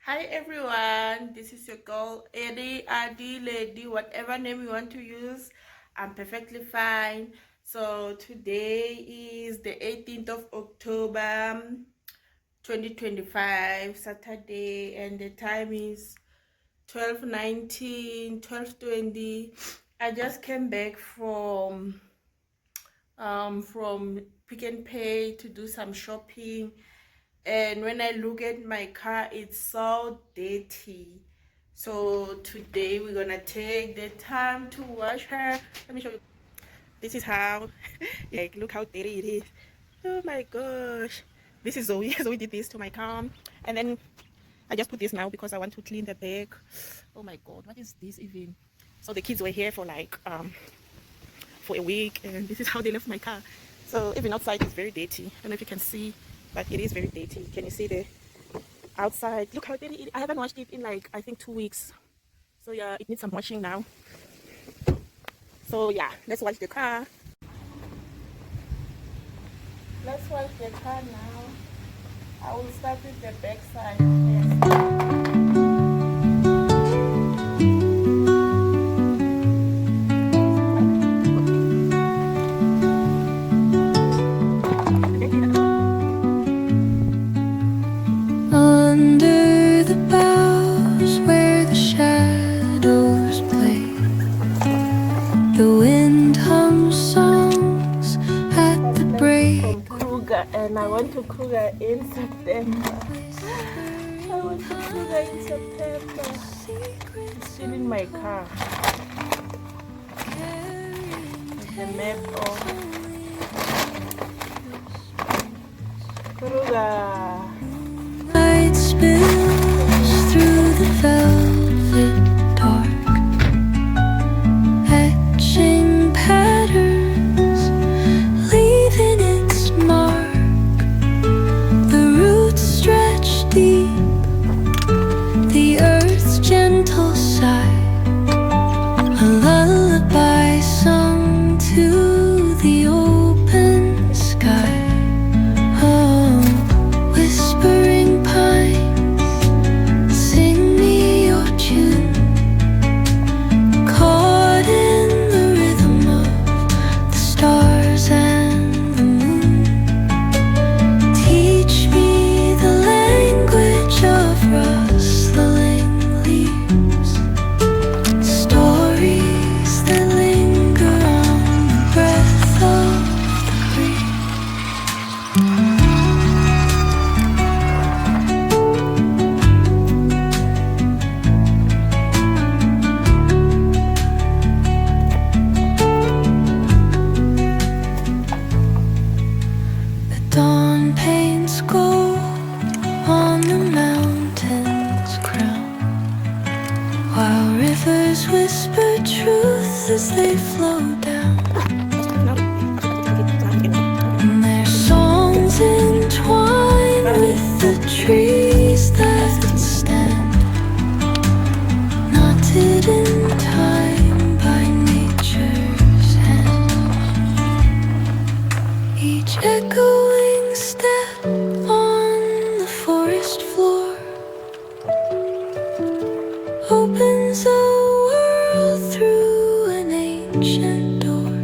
Hi everyone, this is your girl Eddie, Adi, Lady, whatever name you want to use. I'm perfectly fine. So today is the 18th of October 2025, Saturday, and the time is 12:19, 12:20. I just came back from Pick and Pay to do some shopping, and when I look at my car, it's so dirty. So today we're gonna take the time to wash her. Let me show you. This is how like look how dirty it is. Oh my gosh, this is Zoe. Zoe did this to my car, and then I just put this now because I want to clean the back. Oh my god, what is this even? So the kids were here for like for a week, and this is how they left my car. So even outside is very dirty. I don't know if you can see, but it is very dirty. Can you see the outside? Look how dirty it is. I haven't washed it in like I think 2 weeks. So yeah, it needs some washing now. So yeah, let's wash the car. Let's wash the car now. I will start with the back side first. Under the boughs where the shadows play, the wind hums songs at the break. From Kruger, and I went to Kruger in September. I went to Kruger in September. It's still in my car. The map of Kruger. Light spills through the velvet dark, etching patterns, leaving its mark. The roots stretch deep, the earth's gentle sigh, a lullaby sung to the open sky. Oh, whispering pines, sing me your tune, caught in the rhythm of the stars and the moon. Teach me the language of rustling leaves, stories that linger on the breath of the breeze. The dawn paints gold on the mountain's crown, while rivers whisper truth as they flow down. And their songs entwine with the trees that stand, knotted in time by nature's hand. Each echoing step on the forest floor opens a world through an ancient door.